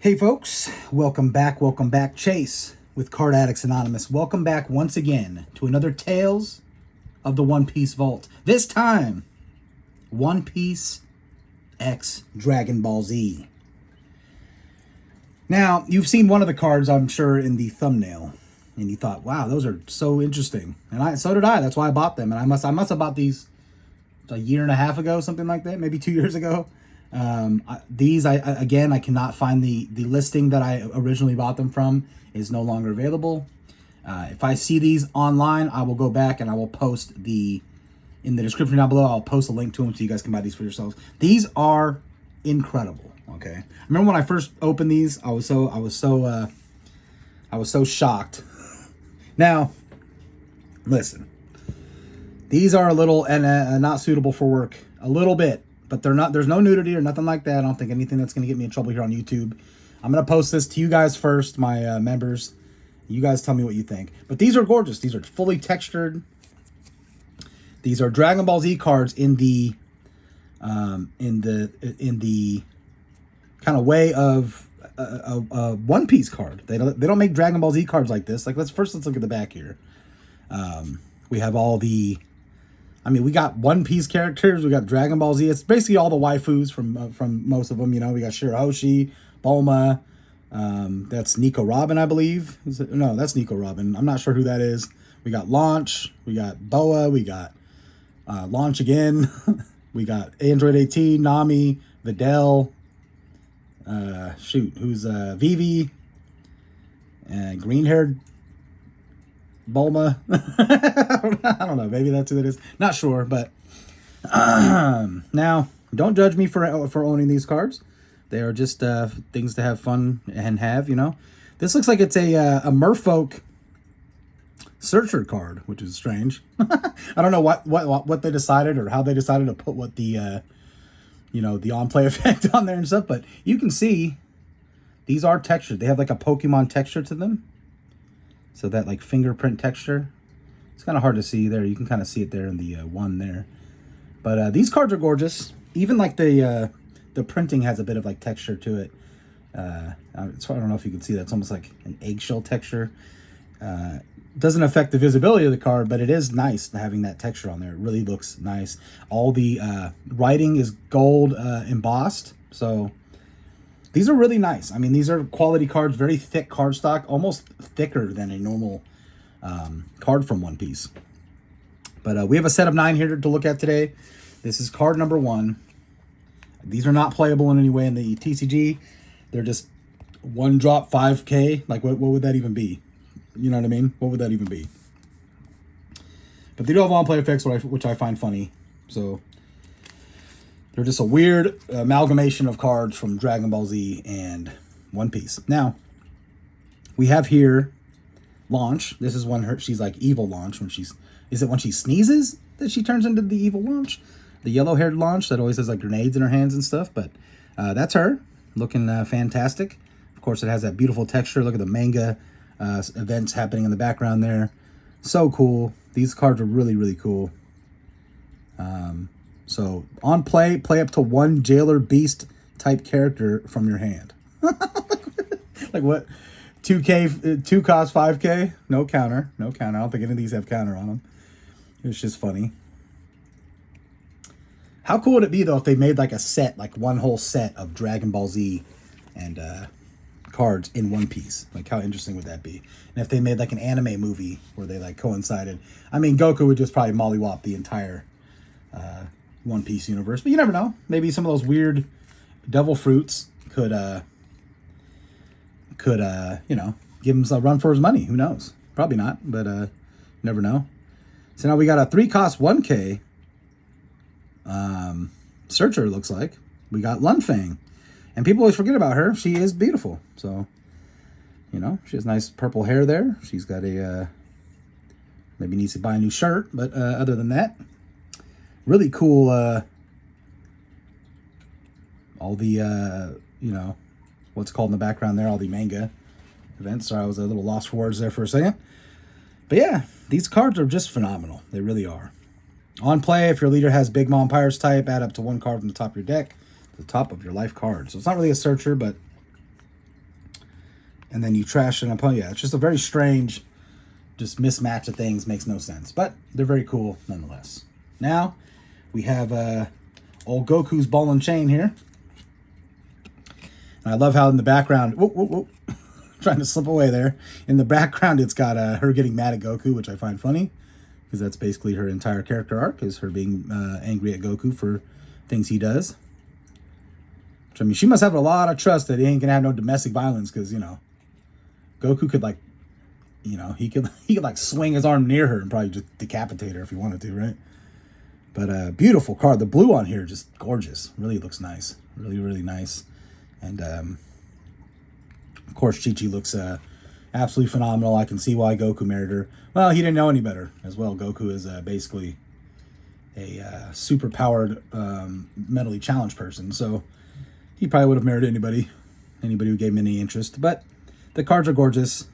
Hey folks, welcome back, Chase with Card Addicts Anonymous. Welcome back once again to another Tales of the One Piece Vault. This time, One Piece X Dragon Ball Z. Now, you've seen one of the cards, I'm sure, in the thumbnail, and you thought, wow, those are so interesting. And so did I, that's why I bought them. And I must have bought these a year and a half ago, something like that, maybe 2 years ago. I cannot find the listing that I originally bought them from is no longer available. If I see these online, I will go back and I will post in the description down below. I'll post a link to them so you guys can buy these for yourselves. These are incredible. Okay. I remember when I first opened these, I was so shocked. Now, listen, these are a little and not suitable for work a little bit. But they're not. There's no nudity or nothing like that. I don't think anything that's going to get me in trouble here on YouTube. I'm going to post this to you guys first, my members. You guys tell me what you think. But these are gorgeous. These are fully textured. These are Dragon Ball Z cards in the kind of way of a One Piece card. They don't make Dragon Ball Z cards like this. Like let's look at the back here. We have all the. I mean, we got One Piece characters. We got Dragon Ball Z. It's basically all the waifus from most of them. You know, we got Shirahoshi, Bulma. That's Nico Robin, I believe. No, that's Nico Robin. I'm not sure who that is. We got Launch. We got Boa. We got Launch again. We got Android 18, Nami, Videl. Who's Vivi? And green-haired Bulma. I don't know. Maybe that's who it is. Not sure, but now don't judge me for owning these cards. They are just things to have fun and have. You know, this looks like it's a Merfolk Searcher card, which is strange. I don't know what they decided or how they decided to put what the the on-play effect on there and stuff. But you can see these are textured. They have like a Pokemon texture to them. So that like fingerprint texture, it's kind of hard to see there. You can kind of see it there in the one there. But these cards are gorgeous. Even like the printing has a bit of like texture to it. I don't know if you can see that. It's almost like an eggshell texture. Doesn't affect the visibility of the card, but it is nice having that texture on there. It really looks nice. All the writing is gold embossed. So these are really nice. I mean, these are quality cards, very thick cardstock, almost thicker than a normal card from One Piece. But we have a set of 9 here to look at today. This is card number 1. These are not playable in any way in the TCG. They're just one drop 5K. Like, what would that even be? You know what I mean? What would that even be? But they do have on-play effects, which I find funny. So they're just a weird amalgamation of cards from Dragon Ball Z and One Piece. Now, we have here Launch. This is when she's like evil Launch. Is it when she sneezes that she turns into the evil Launch? The yellow-haired Launch that always has like grenades in her hands and stuff. But that's her, looking fantastic. Of course, it has that beautiful texture. Look at the manga events happening in the background there. So cool. These cards are really, really cool. So on play up to 1 Jailer Beast type character from your hand. Like what? 2K, 2 cost 5K? No counter. I don't think any of these have counter on them. It's just funny. How cool would it be though if they made like a set, like one whole set of Dragon Ball Z and cards in One Piece? Like how interesting would that be? And if they made like an anime movie where they like coincided. I mean, Goku would just probably mollywop the entire One Piece universe, but you never know. Maybe some of those weird devil fruits could give him a run for his money. Who knows? Probably not, but never know. So now we got a 3 cost 1K Searcher. Looks like we got Lunfang, and people always forget about her. She is beautiful. So she has nice purple hair there. She's got a maybe needs to buy a new shirt, but other than that, really cool. All the what's called in the background there, all the manga events. Sorry, I was a little lost for words there for a second. But yeah, these cards are just phenomenal. They really are. On play, if your leader has Big Mom Pirates type, add up to 1 card from the top of your deck to the top of your life card. So it's not really a searcher, but and then you trash an opponent. Yeah, it's just a very strange, just mismatch of things. Makes no sense, but they're very cool nonetheless. Now we have old Goku's ball and chain here, and I love how in the background, trying to slip away there. In the background, it's got her getting mad at Goku, which I find funny, because that's basically her entire character arc, is her being angry at Goku for things he does. Which, I mean, she must have a lot of trust that he ain't gonna have no domestic violence, because, you know, Goku could, like, you know, he could like swing his arm near her and probably just decapitate her if he wanted to, right? But beautiful card. The blue on here, just gorgeous. Really looks nice. Really, really nice. And of course, Chichi looks absolutely phenomenal. I can see why Goku married her. Well, he didn't know any better as well. Goku is basically a super powered, mentally challenged person, so he probably would have married anybody who gave him any interest. But the cards are gorgeous.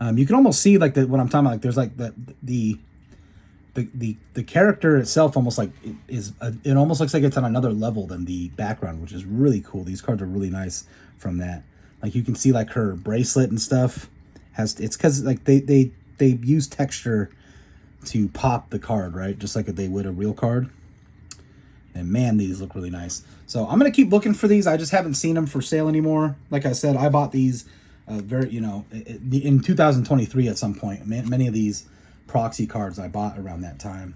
You can almost see like what I'm talking about. Like there's like the character itself almost like it almost looks like it's on another level than the background, which is really cool. These cards are really nice from that. Like you can see like her bracelet and stuff it's because like they use texture to pop the card, right? Just like they would a real card. And man, these look really nice. So I'm gonna keep looking for these. I just haven't seen them for sale anymore. Like I said, I bought these in 2023 at some point. Many of these proxy cards I bought around that time,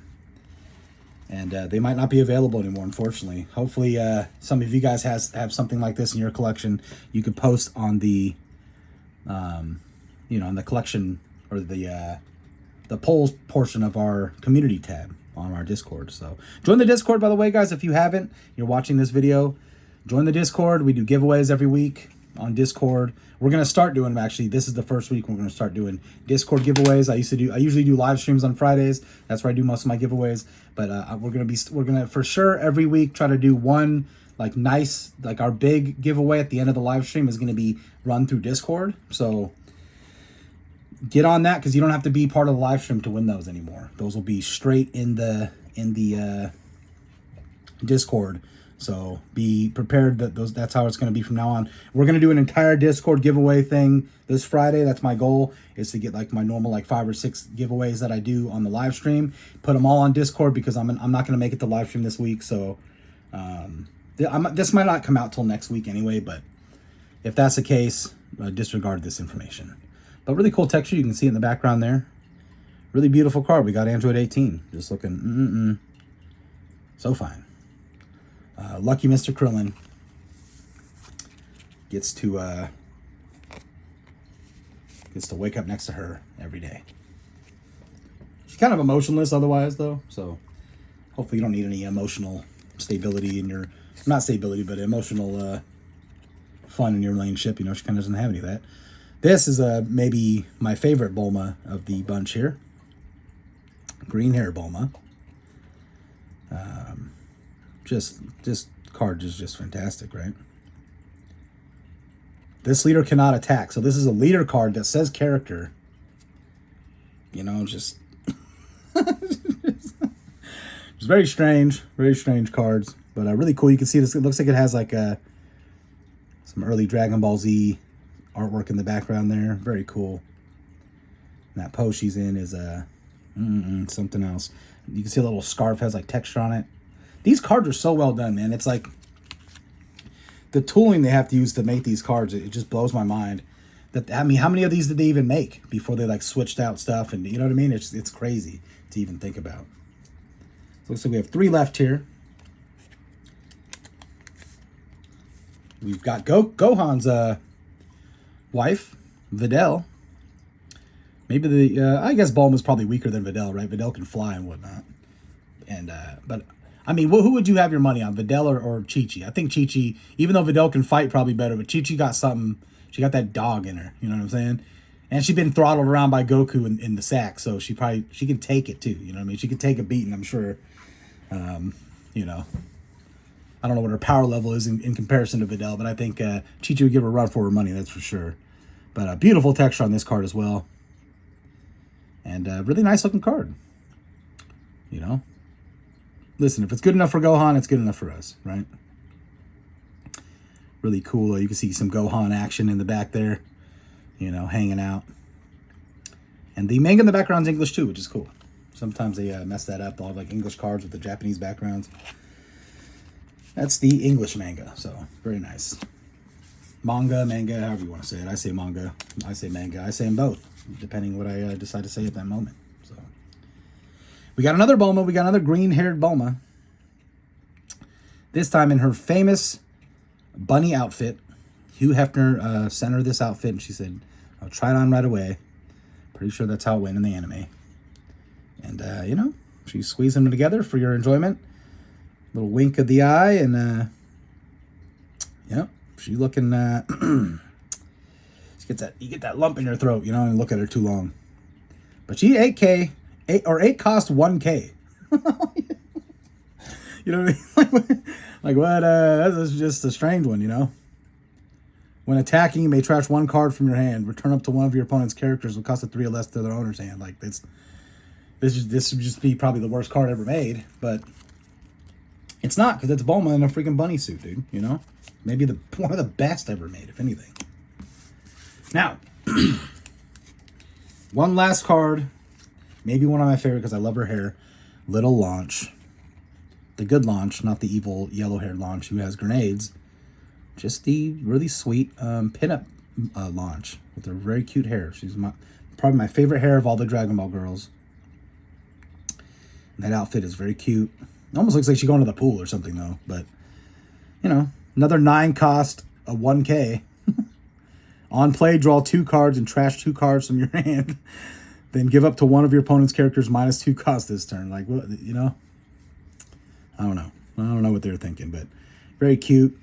and they might not be available anymore, unfortunately. Hopefully some of you guys have something like this in your collection. You could post on the on the collection or the polls portion of our community tab on our Discord. So join the Discord, by the way, guys. If you haven't, you're watching this video, join the Discord. We do giveaways every week on Discord. We're going to start doing them, actually. This is the first week we're going to start doing Discord giveaways. I usually do live streams on Fridays. That's where I do most of my giveaways. But we're going to for sure every week try to do one like nice, like our big giveaway at the end of the live stream is going to be run through Discord. So get on that, because you don't have to be part of the live stream to win those anymore. Those will be straight in the Discord. So be prepared that's how it's going to be from now on. We're going to do an entire Discord giveaway thing this Friday. That's my goal, is to get like my normal like 5 or 6 giveaways that I do on the live stream, put them all on Discord, because I'm not going to make it to live stream this week. So this might not come out till next week anyway, but if that's the case, disregard this information. But really cool texture. You can see in the background there. Really beautiful card. We got Android 18. Just looking so fine. Lucky Mr. Krillin gets to wake up next to her every day. She's kind of emotionless otherwise, though, so hopefully you don't need any emotional stability in your, not stability, but emotional fun in your relationship. You know, she kind of doesn't have any of that. This is maybe my favorite Bulma of the bunch here. Green hair Bulma. Just card is just fantastic, right? This leader cannot attack. So this is a leader card that says character. You know, just it's very strange cards, but really cool. You can see this. It looks like it has like some early Dragon Ball Z artwork in the background there. Very cool. And that pose she's in is something else. You can see a little scarf has like texture on it. These cards are so well done, man. It's like the tooling they have to use to make these cards. It just blows my mind. I mean, how many of these did they even make before they like switched out stuff? And you know what I mean? It's crazy to even think about. So looks like we have 3 left here. We've got Gohan's wife, Videl. Maybe I guess Bulma's probably weaker than Videl, right? Videl can fly and whatnot. And but I mean, who would you have your money on, Videl or Chichi? I think Chichi, even though Videl can fight probably better, but Chichi got something. She got that dog in her. You know what I'm saying? And she's been throttled around by Goku in the sack, so she can take it too. You know what I mean? She can take a beating, I'm sure. You know, I don't know what her power level is in comparison to Videl, but I think Chichi would give her a run for her money, that's for sure. But a beautiful texture on this card as well. And a really nice looking card. You know? Listen, if it's good enough for Gohan, it's good enough for us, right? Really cool. You can see some Gohan action in the back there. you know, hanging out. And the manga in the background's English too, which is cool. Sometimes they mess that up. They'll have like English cards with the Japanese backgrounds. That's the English manga, so very nice. Manga, manga, however you want to say it. I say manga, I say manga, I say them both, depending what I decide to say at that moment. So we got another Bulma. We got another green-haired Bulma. This time in her famous bunny outfit. Hugh Hefner sent her this outfit, and she said, "I'll try it on right away." Pretty sure that's how it went in the anime. And, you know, she's squeezing them together for your enjoyment. Little wink of the eye, and, yep, she's looking, she gets that, you get that lump in your throat, you know, and look at her too long. But she 8K, 8 cost 1K. You know what I mean? Like what, that's just a strange one, you know? When attacking, you may trash one card from your hand. Return up to one of your opponent's characters will cost a 3 or less to their owner's hand. Like, this would just be probably the worst card ever made, but it's not, because it's Bulma in a freaking bunny suit, dude, you know? Maybe one of the best ever made, if anything. Now, one last card, maybe one of my favorite because I love her hair, Little Launch. The good Launch, not the evil yellow-haired Launch who has grenades. Just the really sweet pinup Launch with her very cute hair. She's probably my favorite hair of all the Dragon Ball girls. And that outfit is very cute. It almost looks like she's going to the pool or something, though. But, you know, another 9 cost, a 1K. On play, draw 2 cards and trash 2 cards from your hand. Then give up to one of your opponent's characters minus 2 cost this turn. Like, what, you know? I don't know. I don't know what they were thinking, but very cute.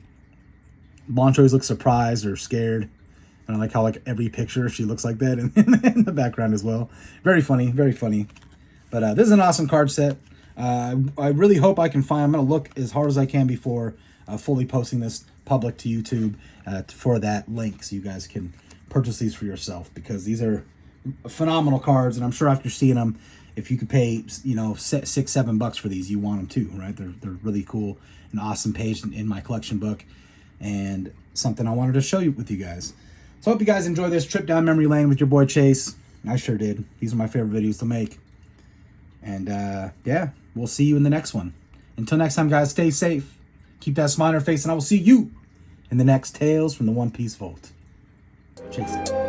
Launch always looks surprised or scared. And I like how, like, every picture she looks like that in the background as well. Very funny, very funny. But this is an awesome card set. I really hope I can find... I'm going to look as hard as I can before fully posting this public to YouTube for that link so you guys can purchase these for yourself, because these are phenomenal cards, and I'm sure after seeing them, if you could pay, you know, $6-7 for these, you want them too, right? They're really cool, an awesome page in my collection book, and something I wanted to show you with you guys. So I hope you guys enjoy this trip down memory lane with your boy Chase. I sure did. These are my favorite videos to make. And yeah, we'll see you in the next one. Until next time, guys, stay safe. Keep that smile on your face, and I will see you in the next Tales from the One Piece Vault. Chase it.